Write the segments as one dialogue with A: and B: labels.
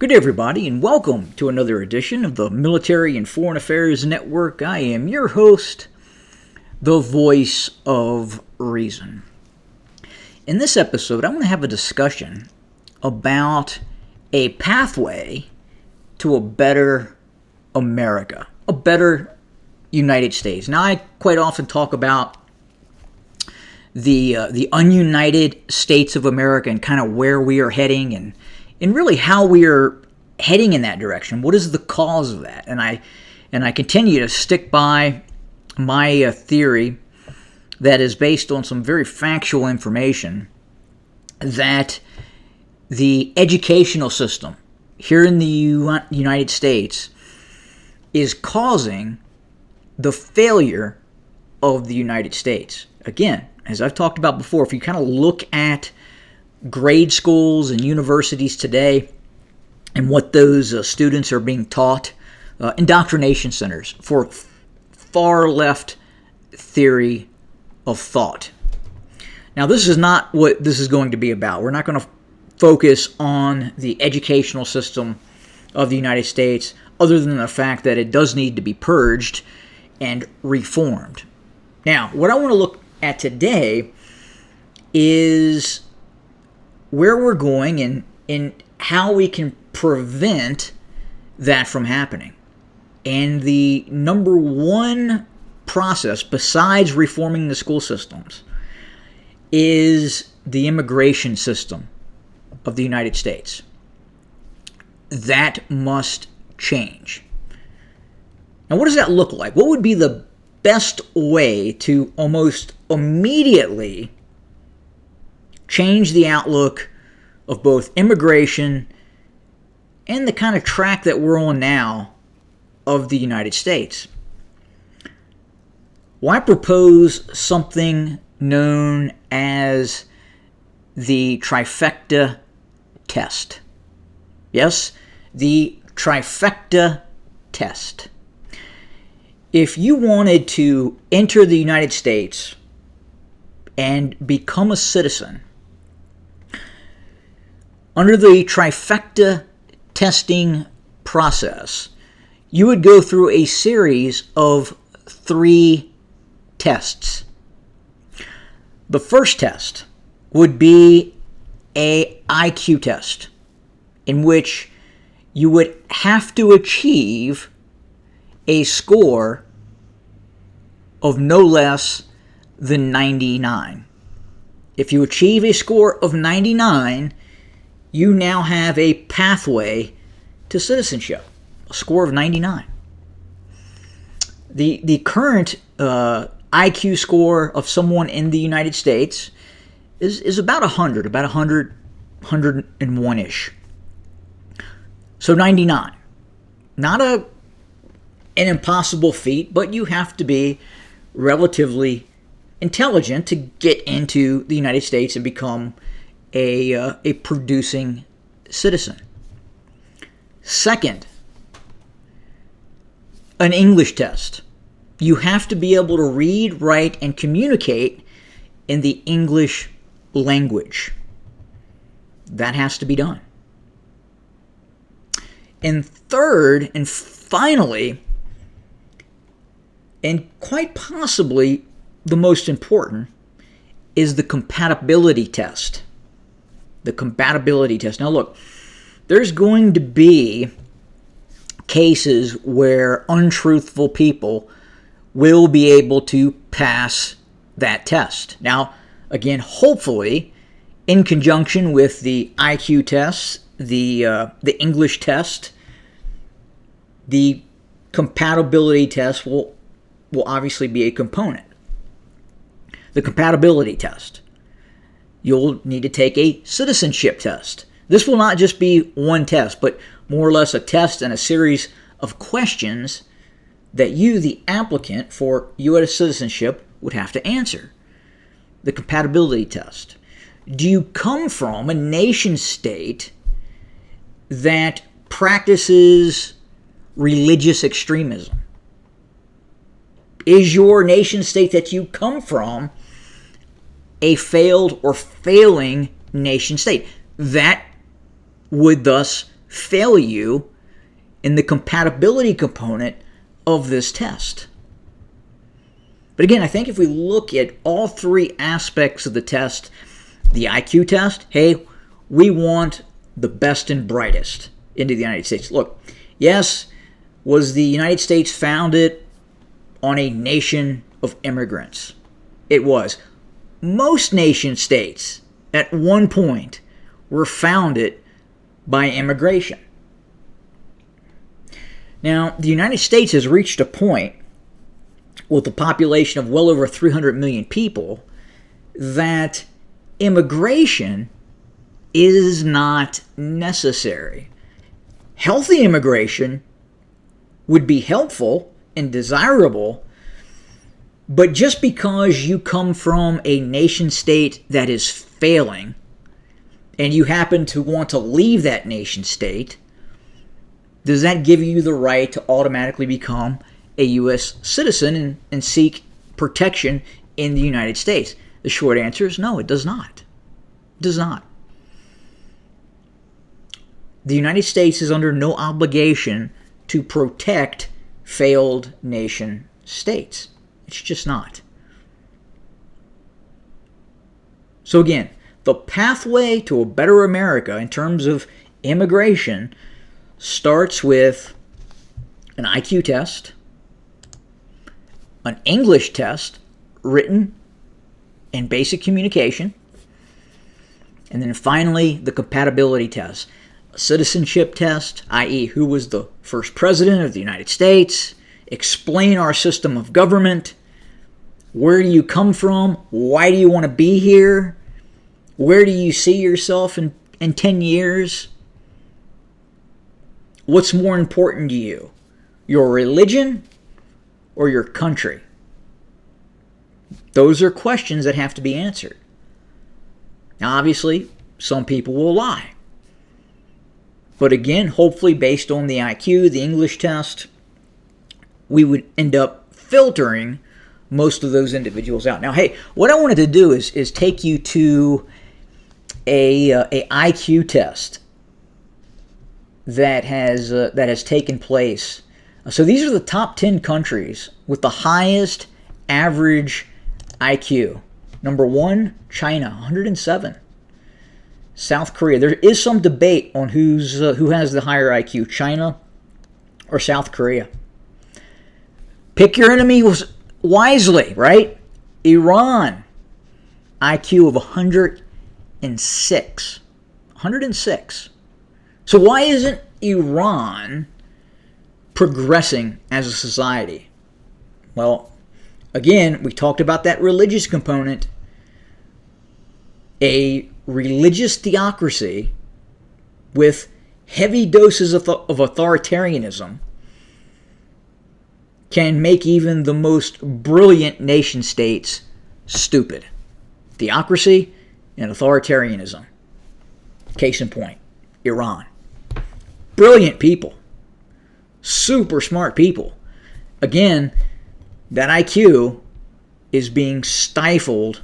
A: Good day, everybody, and welcome to another edition of the Military and Foreign Affairs Network. I am your host, the voice of reason. In this episode, I'm going to have a discussion about a pathway to a better America, a better United States. Now, I quite often talk about the ununited states of America and kind of where we are heading and really how we are heading in that direction. What is the cause of that? And I continue to stick by my theory that is based on some very factual information that the educational system here in the United States is causing the failure of the United States. Again, as I've talked about before, if you kind of look at grade schools and universities today and what those students are being taught, indoctrination centers for far left theory of thought. Now, this is not what this is going to be about. We're not going to focus on the educational system of the United States other than the fact that it does need to be purged and reformed. Now, what I want to look at today is where we're going and how we can prevent that from happening. And the number one process, besides reforming the school systems, is the immigration system of the United States. That must change. Now, what does that look like? What would be the best way to almost immediately change the outlook of both immigration and the kind of track that we're on now of the United States? Well, I propose something known as the Trifecta Test. Yes, the Trifecta Test. If you wanted to enter the United States and become a citizen, under the Trifecta testing process, you would go through a series of 3 tests. The first test would be a IQ test, in which you would have to achieve a score of no less than 99. If you achieve a score of 99, you now have a pathway to citizenship, a score of 99. The current IQ score of someone in the United States is about 100, about 100, 101-ish. So 99. Not an impossible feat, but you have to be relatively intelligent to get into the United States and become a producing citizen. Second, an English test. You have to be able to read, write, and communicate in the English language. That has to be done. And third, and finally, and quite possibly the most important, is the compatibility test. The compatibility test. Now look, there's going to be cases where untruthful people will be able to pass that test. Now, again, hopefully, in conjunction with the IQ test, the English test, the compatibility test will obviously be a component. The compatibility test. You'll need to take a citizenship test. This will not just be one test, but more or less a test and a series of questions that you, the applicant for U.S. citizenship, would have to answer. The compatibility test. Do you come from a nation state that practices religious extremism? Is your nation state that you come from a failed or failing nation state? That would thus fail you in the compatibility component of this test. But again, I think if we look at all three aspects of the test, the IQ test, hey, we want the best and brightest into the United States. Look, yes, was the United States founded on a nation of immigrants? It was. Most nation states at one point were founded by immigration. Now, the United States has reached a point with a population of well over 300 million people that immigration is not necessary. Healthy immigration would be helpful and desirable, but just because you come from a nation state that is failing and you happen to want to leave that nation state, does that give you the right to automatically become a U.S. citizen and seek protection in the United States? The short answer is no, it does not. It does not. The United States is under no obligation to protect failed nation states. It's just not. So again, the pathway to a better America in terms of immigration starts with an IQ test, an English test, written and basic communication, and then finally the compatibility test. A citizenship test, i.e. who was the first president of the United States, explain our system of government, where do you come from, why do you want to be here, where do you see yourself in 10 years, what's more important to you, your religion or your country? Those are questions that have to be answered. Now, obviously, some people will lie. But again, hopefully based on the IQ, the English test, we would end up filtering most of those individuals out. Now, hey, what I wanted to do is take you to a IQ test that has taken place. So these are the top 10 countries with the highest average IQ. Number 1, China, 107. South Korea. There is some debate on who has the higher IQ, China or South Korea. Pick your enemy wisely, right? Iran, IQ of 106. 106. So why isn't Iran progressing as a society? Well, again, we talked about that religious component. A religious theocracy with heavy doses of authoritarianism can make even the most brilliant nation states stupid. Theocracy and authoritarianism. Case in point, Iran. Brilliant people. Super smart people. Again, that IQ is being stifled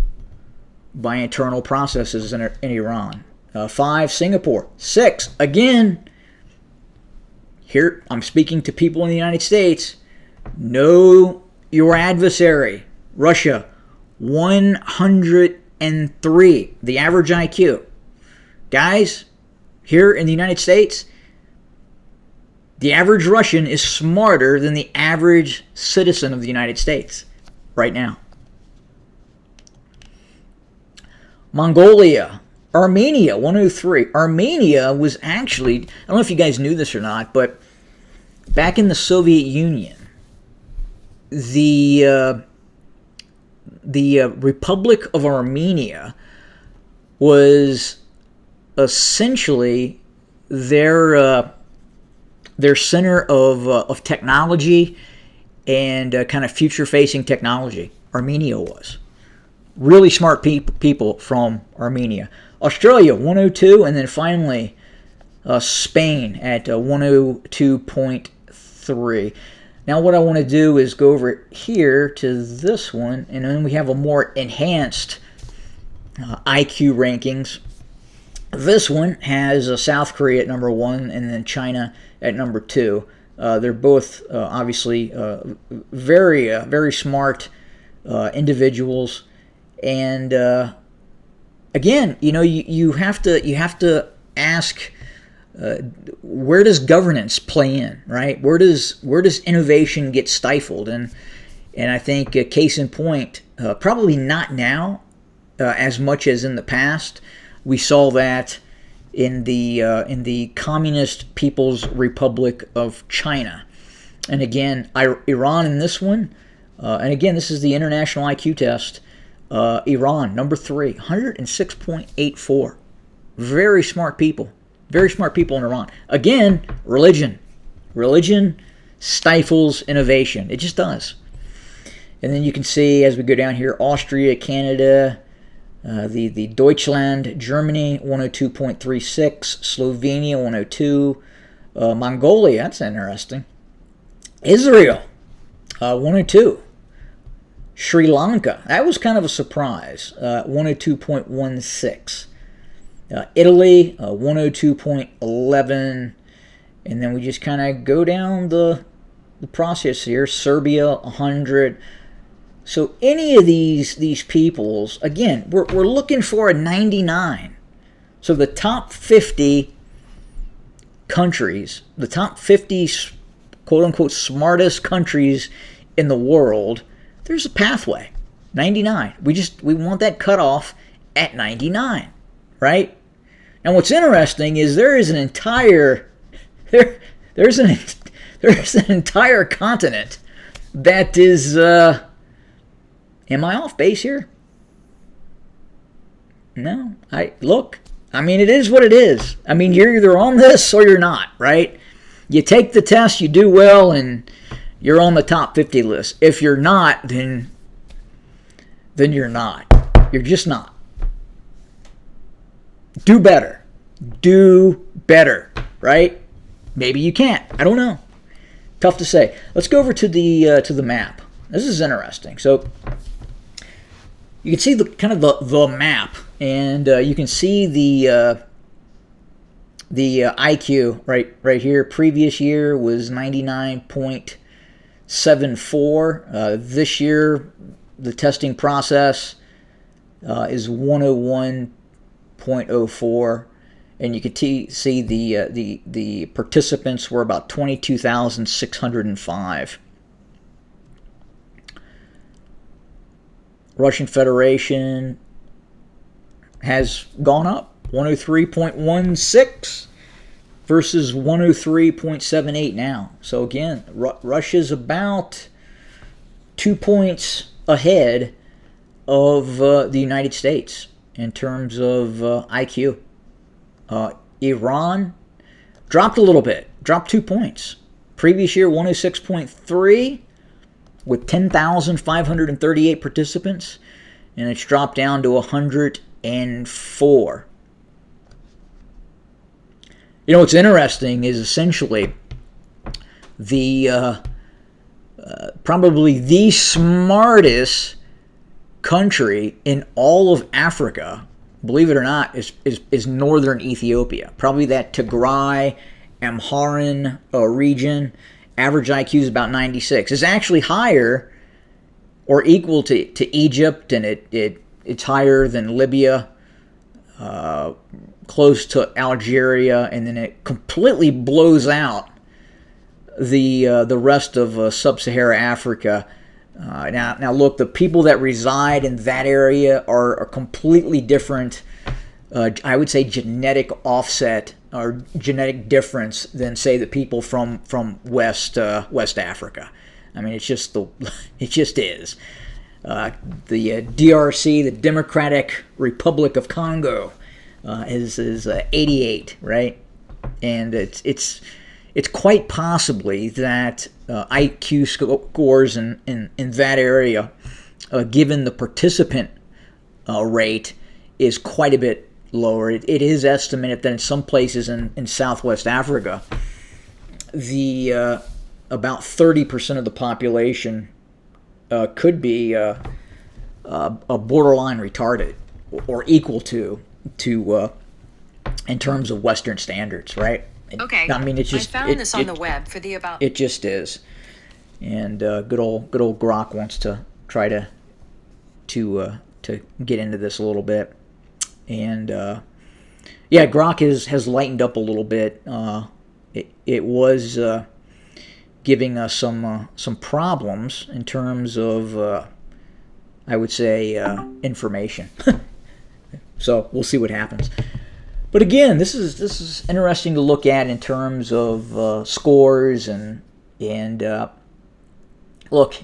A: by internal processes in Iran. 5, Singapore. 6, again, here I'm speaking to people in the United States. Know your adversary. Russia, 103, the average IQ. Guys, here in the United States, the average Russian is smarter than the average citizen of the United States right now. Mongolia, Armenia, 103. Armenia was actually, I don't know if you guys knew this or not, but back in the Soviet Union, the Republic of Armenia was essentially their center of technology and kind of future-facing technology. Armenia was. Really smart people from Armenia. Australia, 102, and then finally Spain at 102.3. Now what I want to do is go over here to this one, and then we have a more enhanced IQ rankings. This one has South Korea at number 1 and then China at number 2. They're both obviously very smart individuals, and again, you have to ask, where does governance play in, right? Where does innovation get stifled? And I think case in point, probably not now as much as in the past. We saw that in the Communist People's Republic of China, and again, Iran in this one, and again, this is the international IQ test. Iran, number 3, 106.84. Very smart people in Iran. Again, religion stifles innovation. It just does. And then you can see as we go down here, Austria, Canada, the Deutschland, Germany, 102.36, Slovenia, 102, Mongolia, that's interesting, Israel, 102, Sri Lanka, that was kind of a surprise, 102.16, Italy, 102.11, and then we just kind of go down the process here, Serbia, 100. So any of these peoples, again, we're looking for a 99. So the top 50 countries, the top 50 quote-unquote smartest countries in the world, there's a pathway, 99. We want that cutoff at 99, right? Now what's interesting is there's an entire continent that is... Am I off base here? No. I mean, it is what it is. I mean, you're either on this or you're not, right? You take the test, you do well, and you're on the top 50 list. If you're not, then you're not. You're just not. Do better. Do better, right? Maybe you can't. I don't know. Tough to say. Let's go over to the map. This is interesting. So you can see the map, and you can see the IQ right here. Previous year was 99.74. This year, the testing process is 101.04, and you can see the participants were about 22,605. Russian Federation has gone up, 103.16 versus 103.78 now. So again, Russia's about 2 points ahead of the United States in terms of IQ. Iran dropped a little bit, dropped 2 points. Previous year, 106.3. with 10,538 participants, and it's dropped down to 104. What's interesting is essentially the probably the smartest country in all of Africa, believe it or not, is northern Ethiopia. Probably that Tigray, Amharan region. Average IQ is about 96. It's actually higher or equal to Egypt, and it's higher than Libya, close to Algeria, and then it completely blows out the rest of sub-Saharan Africa. Now look, the people that reside in that area are completely different. I would say genetic offset or genetic difference than, say, the people from West Africa. I mean, it just is. The DRC, the Democratic Republic of Congo, is 88, right? And it's quite possibly that IQ scores in that area, given the participant rate, is quite a bit lower. It is estimated that in some places in Southwest Africa, the about 30% of the population could be a borderline retarded or equal to in terms of Western standards, right?
B: Okay.
A: I mean, it's just
B: I found this on the web for the about.
A: It just is, and good old Grok wants to try to get into this a little bit, and yeah, Grok has lightened up a little bit. It was giving us some problems in terms of I would say information. So we'll see what happens. But again, this is interesting to look at in terms of scores and look.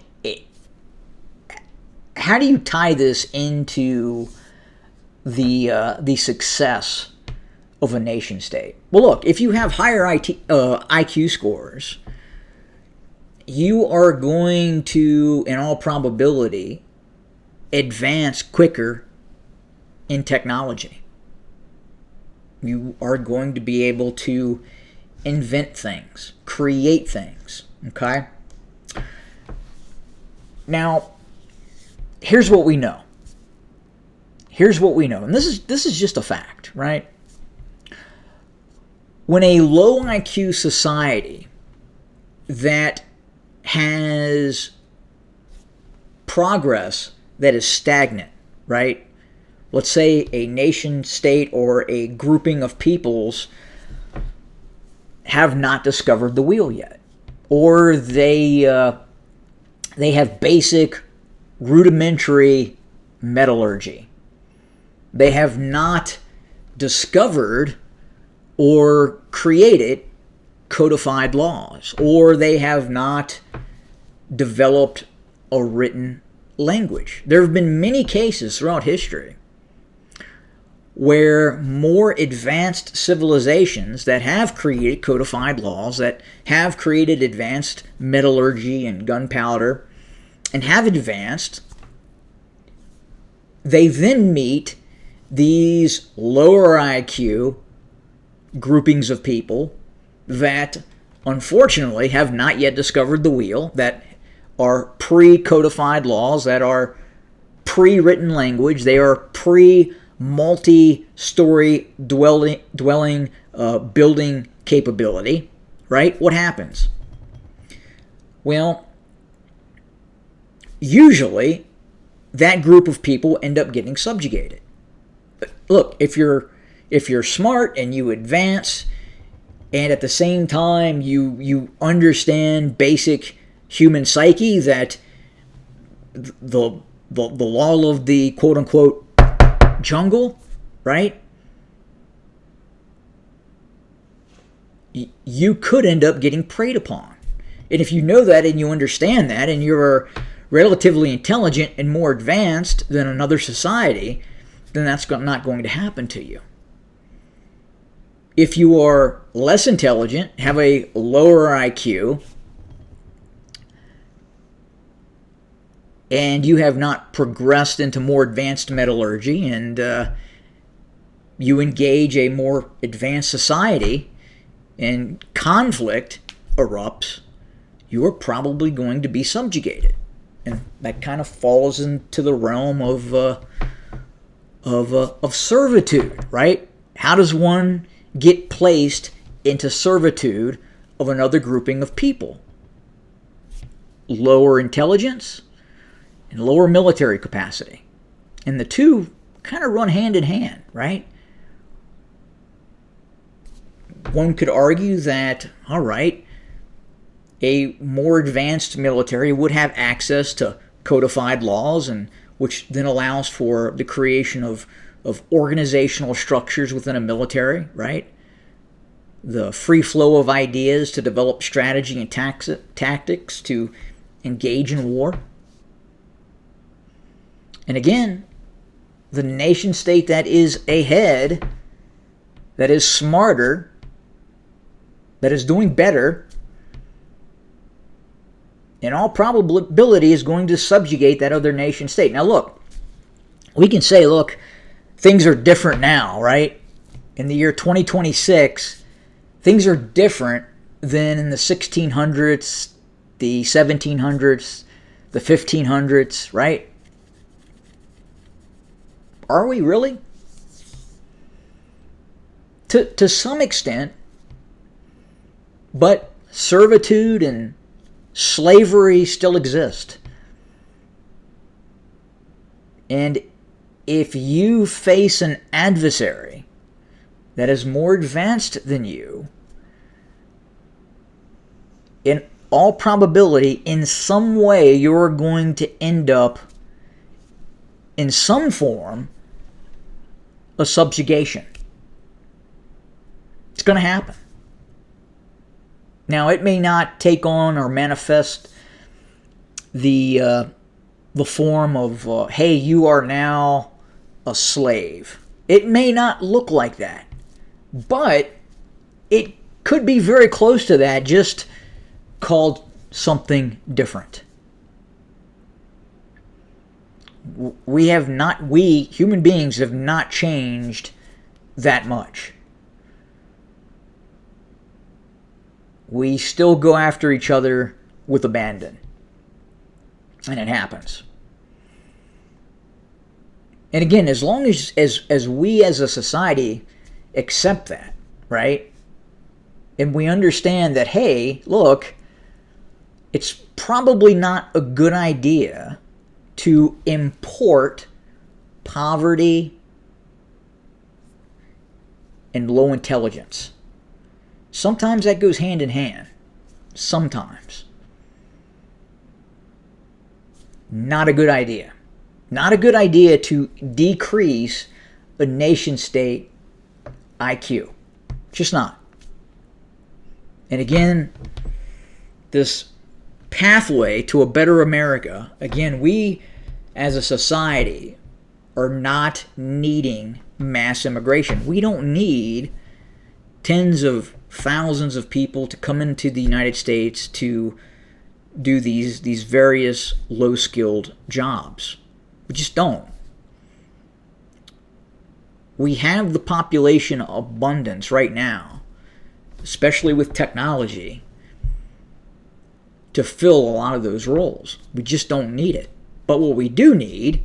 A: How do you tie this into the success of a nation state? Well, look, if you have higher IQ scores, you are going to, in all probability, advance quicker in technology. You are going to be able to invent things, create things, okay? Now, here's what we know. And this is just a fact, right? When a low IQ society that has progress that is stagnant, right? Let's say a nation state or a grouping of peoples have not discovered the wheel yet, or they have basic rudimentary metallurgy. They have not discovered or created codified laws, or they have not developed a written language. There have been many cases throughout history where more advanced civilizations that have created codified laws, that have created advanced metallurgy and gunpowder, and have advanced, they then meet these lower IQ groupings of people that unfortunately have not yet discovered the wheel, that are pre-codified laws, that are pre-written language, they are multi-story dwelling building capability, right? What happens? Well, usually that group of people end up getting subjugated. Look, if you're smart and you advance, and at the same time you understand basic human psyche, that the law of the quote unquote jungle, right? You could end up getting preyed upon. And if you know that and you understand that and you're relatively intelligent and more advanced than another society, then that's not going to happen to you. If you are less intelligent, have a lower IQ, and you have not progressed into more advanced metallurgy, and you engage a more advanced society, and conflict erupts, you are probably going to be subjugated. And that kind of falls into the realm of servitude, right? How does one get placed into servitude of another grouping of people? Lower intelligence and lower military capacity. And the two kind of run hand in hand, right? One could argue that, all right, a more advanced military would have access to codified laws, and which then allows for the creation of organizational structures within a military, right? The free flow of ideas to develop strategy and tactics to engage in war. And again, the nation state that is ahead, that is smarter, that is doing better, in all probability is going to subjugate that other nation state. Now look, we can say, look, things are different now, right? In the year 2026, things are different than in the 1600s, the 1700s, the 1500s, right? Are we really? to some extent, but servitude and slavery still exist. And if you face an adversary that is more advanced than you, in all probability, in some way, you're going to end up in some form of subjugation. It's going to happen. Now, it may not take on or manifest the form of, hey, you are now a slave. It may not look like that, but it could be very close to that, just called something different. We human beings have not changed that much. We still go after each other with abandon. And it happens. And again, as long as we as a society accept that, right? And we understand that, hey, look, it's probably not a good idea to import poverty and low intelligence. Sometimes that goes hand in hand. Sometimes. Not a good idea. Not a good idea to decrease a nation state IQ. Just not. And again, this pathway to a better America, again, we as a society are not needing mass immigration. We don't need tens of thousands of people to come into the United States to do these various low-skilled jobs. We just don't. We have the population abundance right now, especially with technology, to fill a lot of those roles. We just don't need it. But what we do need,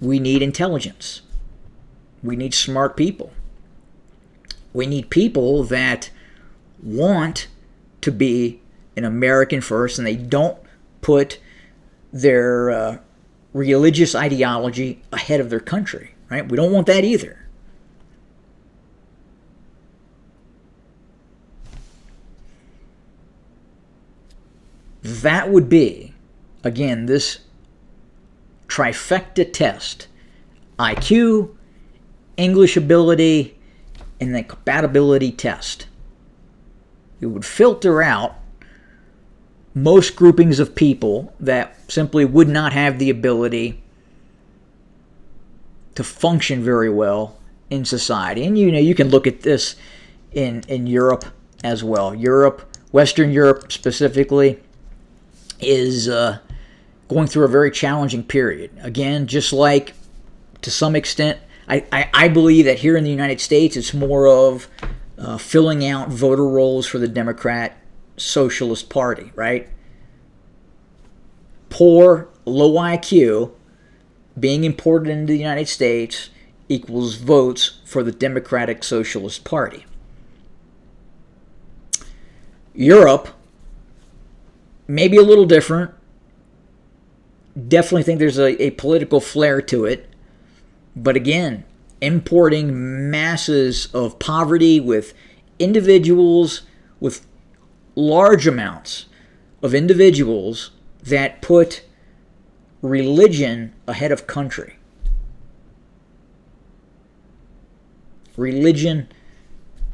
A: we need intelligence. We need smart people. We need people that want to be an American first, and they don't put their religious ideology ahead of their country, right? We don't want that either. That would be, again, this trifecta test: IQ, English ability, and the compatibility test. It would filter out most groupings of people that simply would not have the ability to function very well in society. And you can look at this in Europe as well. Western Europe specifically, is going through a very challenging period. Again, just like to some extent, I believe that here in the United States, it's more of filling out voter rolls for the Democrat Socialist Party, right? Poor, low IQ being imported into the United States equals votes for the Democratic Socialist Party. Europe, maybe a little different. Definitely think there's a political flair to it. But again, importing masses of poverty with individuals, with large amounts of individuals that put religion ahead of country. Religion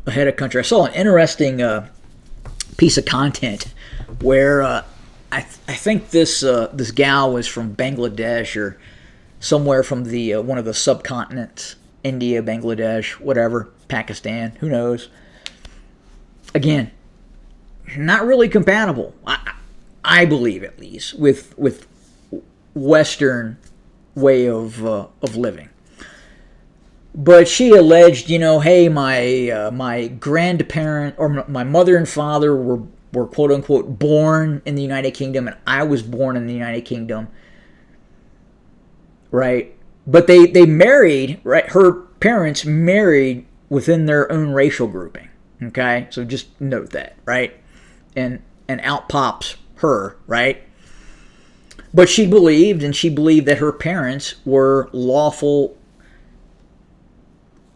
A: ahead of country. I saw an interesting piece of content where I think this gal was from Bangladesh or somewhere from the one of the subcontinents, India, Bangladesh, whatever, Pakistan, who knows. Again, not really compatible, I believe, at least, with Western way of living. But she alleged, hey, my grandparent or my mother and father were quote unquote born in the United Kingdom, and I was born in the United Kingdom, right? But they married, right? parents married within their own racial grouping. Okay, so just note that, right? And out pops her, right? But she believed that her parents were lawful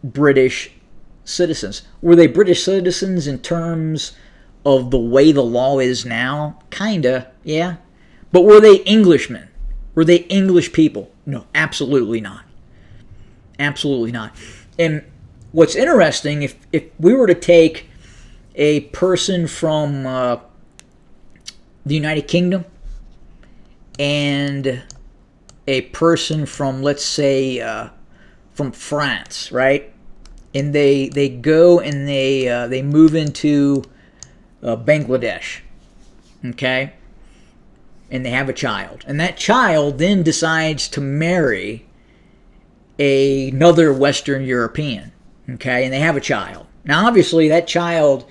A: British citizens. Were they British citizens in terms of the way the law is now? Kinda, yeah. But were they Englishmen? Were they English people? No, absolutely not. Absolutely not. And what's interesting, if we were to take a person from the United Kingdom and a person from, let's say, from France, right? And they go and they move into Bangladesh, okay? And they have a child. And that child then decides to marry another Western European, okay? And they have a child. Now, obviously, that child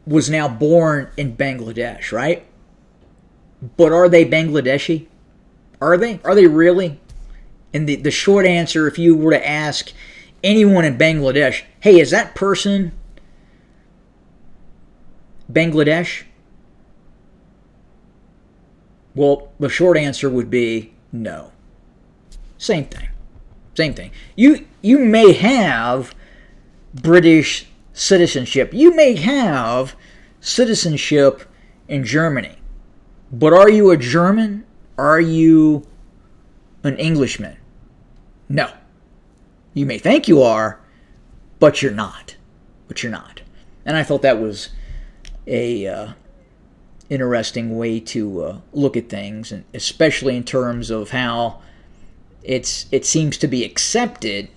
A: was now born in Bangladesh, right? But are they Bangladeshi? Are they? Are they really? And the short answer, if you were to ask anyone in Bangladesh, hey, is that person Bangladesh? Well, the short answer would be no. Same thing. Same thing. You may have British citizenship. You may have citizenship in Germany. But are you a German? Are you an Englishman? No. You may think you are, but you're not. But you're not. And I thought that was a interesting way to look at things, and especially in terms of how it seems to be accepted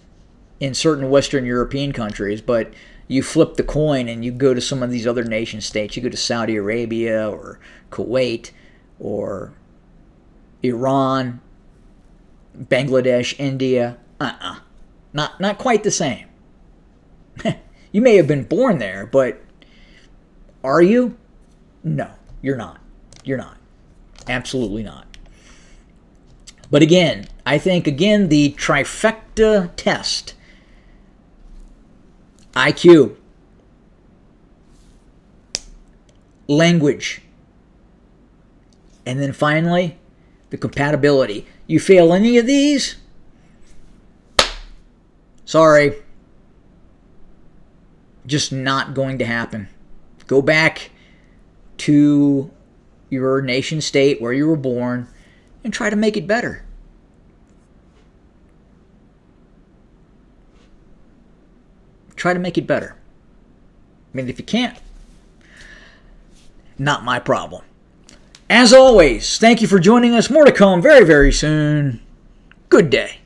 A: in certain Western European countries, but you flip the coin and you go to some of these other nation states. You go to Saudi Arabia or Kuwait or Iran, Bangladesh, India. Not quite the same. You may have been born there, but are you? No, you're not. You're not. Absolutely not. But again, I think, the Trifecta Test. IQ. Language. And then finally, the compatibility. You fail any of these? Sorry. Just not going to happen. Go back to your nation state where you were born and try to make it better. Try to make it better. I mean, if you can't, not my problem. As always, thank you for joining us. More to come very, very soon. Good day.